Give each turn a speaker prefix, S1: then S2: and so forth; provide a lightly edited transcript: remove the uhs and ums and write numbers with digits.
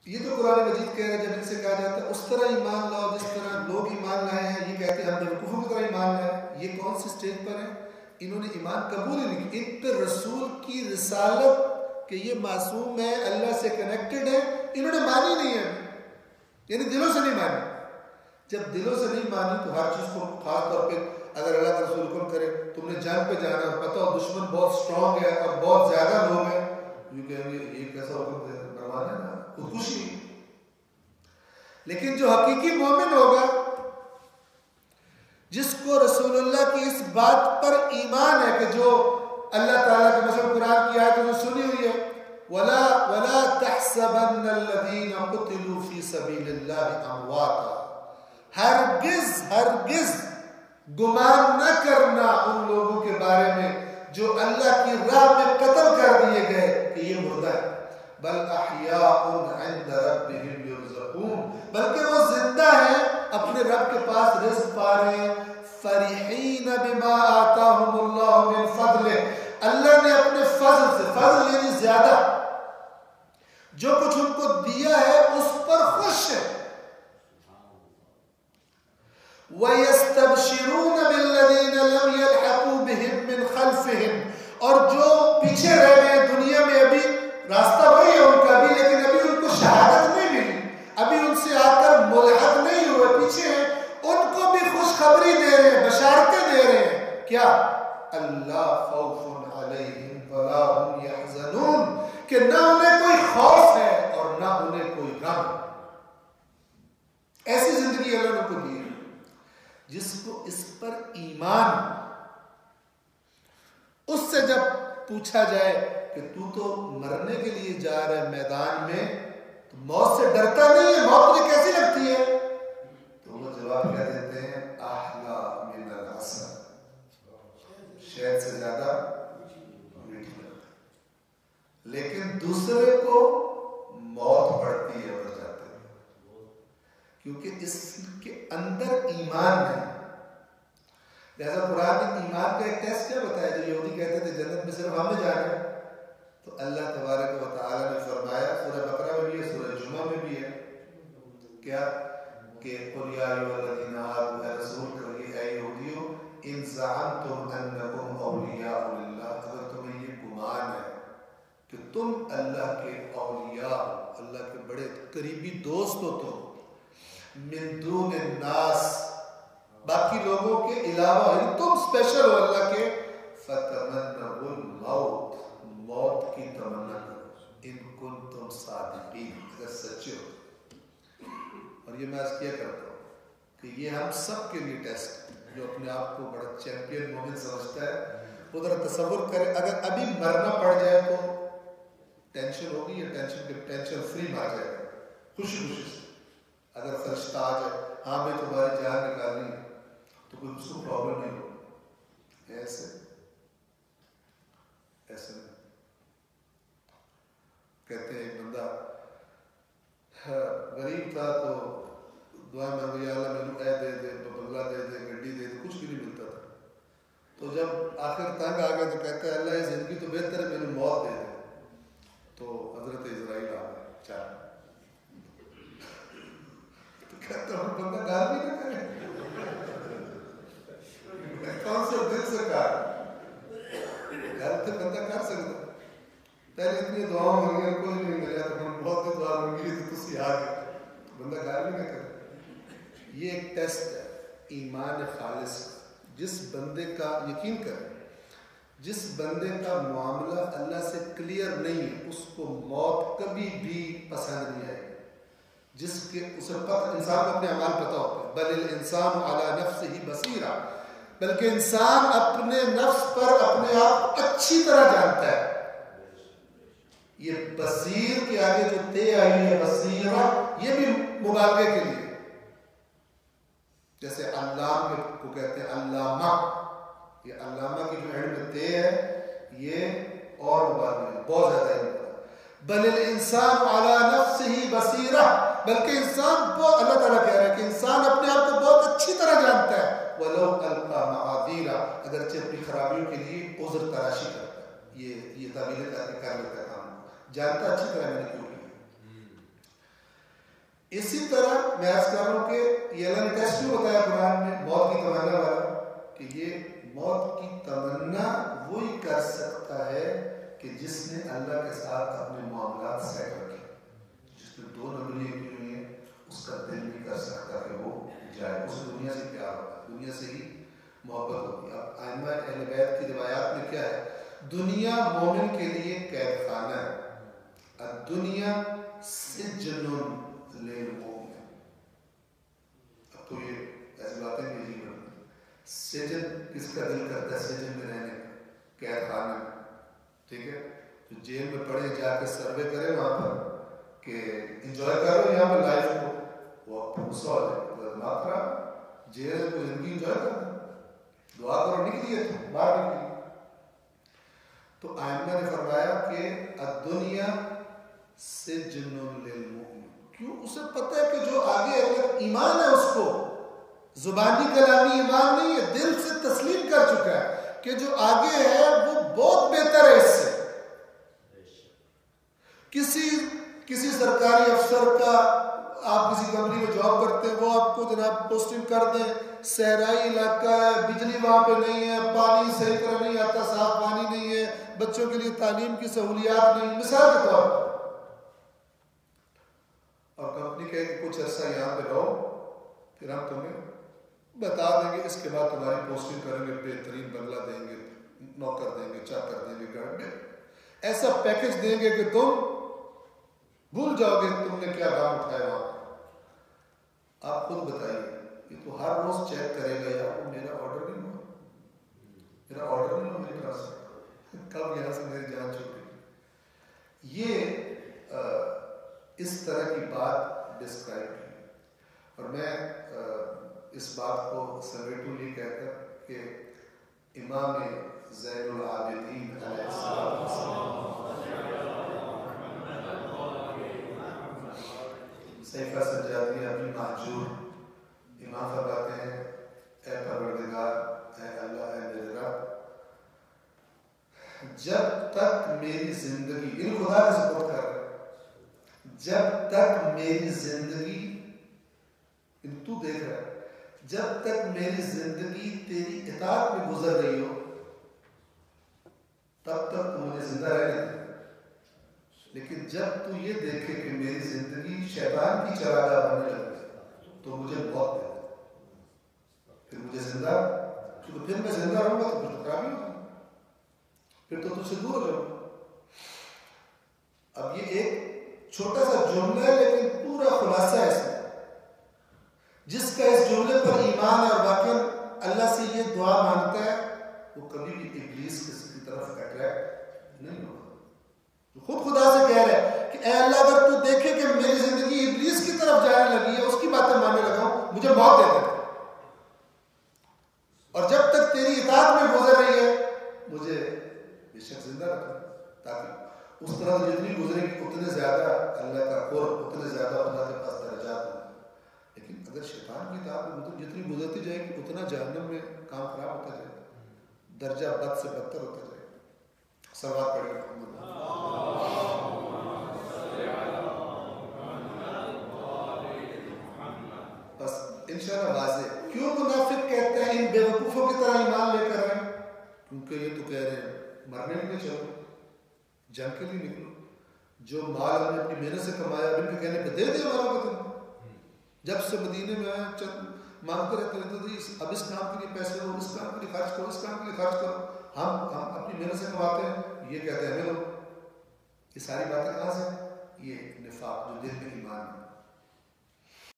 S1: یہ تو قرآن مجید کہہ رہا ہے، جب ان سے کہا جاتا ہے اس طرح ایمان لاؤ جس طرح لوگ ایمان لائے ہیں، یہ کہتے ہیں ہم بیوقوفوں کی طرح ایمان لائے. یہ کون سی سٹیج پر ہیں؟ انہوں نے ایمان قبول ہی نہیں کیا. ان پہ رسول کی رسالت کہ یہ معصوم ہے، اللہ سے کنیکٹڈ ہے، انہوں نے مانی نہیں ہے، یعنی دلوں سے نہیں مانی. جب دلوں سے نہیں مانی تو ہر چیز کو، خاص طور پہ اگر اللہ کا رسول حکم کرے تم نے جنگ پہ جانا اور پتہ ہو دشمن بہت اسٹرانگ ہے اور بہت زیادہ لوگ ہیں، یہ کہیں گے یہ کیسا حکم دے کروانا ہے نا، خودکشی. لیکن جو حقیقی مومن ہوگا، جس کو رسول اللہ کی اس بات پر ایمان ہے کہ جو اللہ تعالیٰ کے مثلا قرآن کی آیت جو سنی ہوئی ہے، وَلَا تَحْسَبَنَّ الَّذِينَ قُتِلُوا فِي سَبِيلِ اللَّهِ أَمْوَاتًا، ہرگز گمان نہ کرنا ان لوگوں کے بارے میں جو اللہ کی راہ میں قتل کر دیے گئے کہ یہ مردہ ہے. بل احیاء عند ربهم یرزقون، بلکہ وہ زندہ ہیں، اپنے رب کے پاس رزق پا رہے ہیں. فرحین بما آتاهم اللہ من فضلہ، اللہ نے اپنے فضل سے، فضل یعنی زیادہ، جو کچھ ان کو دیا ہے اس پر خوش ہے. وَيَسْتَبْشِرُونَ بِالَّذِينَ لَمْ يَلْحَقُوا بِهِمْ مِنْ خَلْفِهِمْ، اور جو پیچھے رہ گئے دنیا میں، ابھی راستہ وہی ہے ان کا بھی، لیکن ابھی ان کو شہادت نہیں ملی، ابھی ان سے آ کر ملحق نہیں ہوئے، پیچھے ہیں، ان کو بھی خوشخبری دے رہے ہیں، بشارتیں دے رہے ہیں. کیا؟ اللہ خوف علیہم ولا هم يحزنون، کہ نہ انہیں کوئی خوف ہے اور نہ انہیں کوئی غم. ایسی زندگی اللہ نے کو دی ہے جس کو اس پر ایمان. اس سے جب پوچھا جائے کہ تو مرنے کے لیے جا رہا ہے میدان میں، تو موت سے ڈرتا نہیں ہے، موت تجھے کیسی لگتی ہے؟ تو وہ جواب کیا دیتے ہیں، احلا من العسل، شہد سے زیادہ میٹھی لگتی. لیکن دوسرے کو موت پڑتی ہے اور جاتے ہیں، کیونکہ اس کے اندر ایمان نہیں. لہذا قرآن نے ایمان کا ایک ٹیسٹ کیا بتایا؟ جو یہودی کہتے تھے جنت میں صرف ہمیں جانا ہے، تو اللہ تبارک و تعالی نے فرمایا، سورہ بقرہ میں بھی ہے، سورہ جمعہ میں بھی ہے، کیا کہ قل یا ایھا الذین آمنوا، اے رسول کہیے اے یہودیو، ان زعمتم انکم اولیاء للہ، اگر تمہیں یہ گمان ہے کہ تم اللہ کے اولیاء، اللہ کے بڑے قریبی دوست ہو، تم من دون الناس، باقی لوگوں کے علاوہ، یعنی تم اسپیشل ہو اللہ کے، فتمنوا الموت، موت کی تمنا کرو، ان کنتم صادقین، اگر سچے ہو. اور یہ میں کیا کرتا ہوں کہ یہ ہم سب کے لیے ٹیسٹ، جو اپنے آپ کو بڑا چیمپئن مومن سمجھتا ہے وہ ذرا تصور کرے، اگر ابھی مرنا پڑ جائے تو ٹینشن ہوگی یا ٹینشن فری مار جائے گا خوشی خوشی سے. اگر فرشتہ آ جائے، ہاں بھائی تمہاری جان نکالنی ہے، تو کوئی اس کو پرابلم نہیں ہوگی. ایسے نہیں کہتے ہیں. ایک بندہ غریب تھا تو دعا مانگو، یا اللہ میرے اے دے دے، بنگلہ دے دے، گڈی دے دے، کچھ بھی نہیں ملتا تھا. تو جب آخر تنگ آ گیا تو کہتا ہے اللہ یہ زندگی تو بہتر ہے، میرے موت دے دے. تو حضرت اسرائیل آ گئے چار، تو کہتا ہوں بندہ گال بھی نہ کرے، کون سے دل سے کہا، گھر تو بندہ کر سکتا. پہلے اتنی دعاؤں مانگی کوئی نہیں ملیا، تو ہم بہت دعا مانگی تو تسی آ گئے، بندہ گال بھی نہ کرے. یہ ایک ٹیسٹ ہے ایمان خالص. جس بندے کا، یقین کریں، جس بندے کا معاملہ اللہ سے کلیئر نہیں ہے، اس کو موت کبھی بھی پسند نہیں آئے گی. جس کے اسے پتہ، انسان کو اپنے اعمال پتہ ہوتے ہیں، بل الانسان علی نفسہ بصیرہ، بلکہ انسان اپنے نفس پر اپنے آپ اچھی طرح جانتا ہے. یہ بصیر کے آگے جو تے آئی ہے بصیرہ، یہ بھی مبالغے کے لیے، جیسے علام کو کہتے ہیں علامہ، یہ علامہ کی جو اینڈ میں تے ہے یہ اور مبالغے بہت زیادہ ہے. بل الانسان علی نفسہ بصیرہ، بلکہ انسان بہت، اللہ تعالیٰ کہہ رہا ہے کہ انسان اپنے آپ کو بہت اچھی طرح جانتا ہے. وَلَوْ أَلْقَى مَعَاذِيرَ، اگرچہ اپنی خرابیوں کے لیے عذر تراشی کرتا ہے، یہ تعبیر کر لیتا ہے کام، جانتا اچھی طرح میں نے کیوں کیا. اسی طرح میں عرض کر رہا ہوں کہ یہ اللہ نے ٹیسٹ کیوں بتایا قرآن میں موت کی تمنا والا، کہ یہ موت کی تمنا وہی کر سکتا ہے کہ جس نے اللہ کے ساتھ اپنے معاملات سیٹ رکھے، جس نے 2 نمبریاں کی ہوئی ہیں، اس کا دل نہیں کر سکتا کہ وہ جائے، اس دنیا سے پیار ہوتا ہے، دنیا سے ہی محبت ہوتی ہے۔ اب ائمہ اہل بیت کی روایات میں کیا ہے، دنیا مومن کے لیے قید خانہ ہے، الدنیا سجن للمؤمن۔ اب تو یہ ایسی باتیں بھی عجیب ہیں، سجن کس کا دل کرتا ہے سجن میں رہنے کا، قید خانہ میں، ٹھیک ہے، تو جیل میں پڑے جا کے سروے کرے وہاں پر کہ انجوائے کرو یہاں پہ لائف کو، وہ غصہ ہو جائے، دماغ خراب، جیل کو زندگی انجوائے کرنا، دعا کرو نکلیے تو باہر نکلیے۔ تو آئمہ نے فرمایا کہ الدنیا سجن للمؤمن، کیوں؟ اسے پتہ ہے کہ جو آگے اللہ ایمان ہے اس کو، زبانی کلامی ایمان نہیں ہے، دل سے تسلیم کر چکا ہے کہ جو آگے ہے وہ بہت بہتر ہے اس سے۔ کسی سرکاری افسر کا، آپ کسی کمپنی میں جاب کرتے ہیں، وہ آپ کو جناب پوسٹنگ کر دیں، صحرائی علاقہ ہے، بجلی وہاں پہ نہیں ہے، پانی صحیح طرح نہیں آتا، صاف پانی نہیں ہے، بچوں کے لیے تعلیم کی سہولیات نہیں، مثال کے طور پر، اور کمپنی کہے کہ کچھ عرصہ یہاں پہ رہو، پھر ہم تمہیں بتا دیں گے، اس کے بعد تمہاری پوسٹنگ کریں گے، بہترین بنگلہ دیں گے، نوکر دیں گے، چاکر دیں گے، گھر میں ایسا پیکج دیں گے کہ تم بھول جاؤ گے تم نے کیا کام اٹھایا وہاں پہ۔ آپ خود بتائیے، یہ تو ہر روز چیک کرے گا، یا میرا آرڈر نہیں ہوا، میرا آرڈر نہیں ہوا میری طرف سے، کب یہاں سے میری جان چھوٹی۔ یہ اس طرح کی بات ڈسکرائب کی، اور میں اس بات کو سمیٹوں یہ کہہ کر کہ امام زین العابدین علیہ السلام صحیفہ سجادیہ ابھی محجور امام فرماتے ہیں، اے پروردگار، اے اللہ، اے میرے رب، جب تک میری زندگی، ان خدا کا سپورٹ کر رہے ہیں، جب تک میری زندگی، ان تو دیکھ رہا ہے، جب تک میری زندگی تیری اطاعت میں گزر رہی ہو تب تک تو مجھے زندہ رہنے دے، لیکن جب تو یہ دیکھے کہ میری زندگی شیطان کی چراگاہ بننے لگے تو مجھے موت دے دے، پھر مجھے زندہ، کیونکہ پھر میں زندہ رہوں گا تو پھر تو خرابی ہوگی، پھر تو تجھ سے دور ہو جاؤں گا۔ اب یہ ایک چھوٹا سا جملہ ہے لیکن پورا خلاصہ ہے اس میں، جس کا اس جملے پر ایمان ہے اور واقعی اللہ سے یہ دعا مانگتا ہے، وہ کبھی بھی ابلیس کی طرف اٹریکٹ نہیں ہوگا۔ جو خود خدا سے کہہ رہا ہے کہ اے اللہ، اگر تو دیکھے کہ میری زندگی ابلیس کی طرف جانے لگی ہے، اس کی باتیں ماننے لگا ہوں، مجھے موت دے دے، اور جب تک تیری اطاعت میں گزر رہی ہے مجھے بے شک زندہ رکھنا، تاکہ اس طرح جتنی گزرے گی اتنے زیادہ اللہ کا قرب، اتنے زیادہ خدا کے پاس درجات ہوں۔ لیکن اگر شیطان کی اطاعت میں جتنی گزرتی جائے گی اتنا جہنم میں کام خراب ہوتا جائے گا، درجہ بد سے بدتر ہوتا جائے گا۔ صلوات پڑھیں محمد۔ بس انشاءاللہ واضح کیوں منافق کہتے ہیں ان بیوقوفوں کی طرح ایمان لے کر آئیں، کیونکہ یہ تو کہہ رہے ہیں مرنے کے لیے چلو، جنگ کے لیے نکلو، جو مال ہم نے اپنی محنت سے کمایا اب ان کے کہنے پہ دے دے ہمارا وطن۔ جب سے مدینے میں آئے مانگتے رہتے تھے، اب اس کام کے لیے پیسے ہو، اس کام کے لیے خرچ کرو، اس کام کے لیے خرچ کرو، ہم اپنی محنت سے کماتے ہیں، یہ کہتے ہیں ہمیں لو۔ یہ ساری باتیں کہاں سے؟ یہ نفاق جو دل میں ایمان ہے۔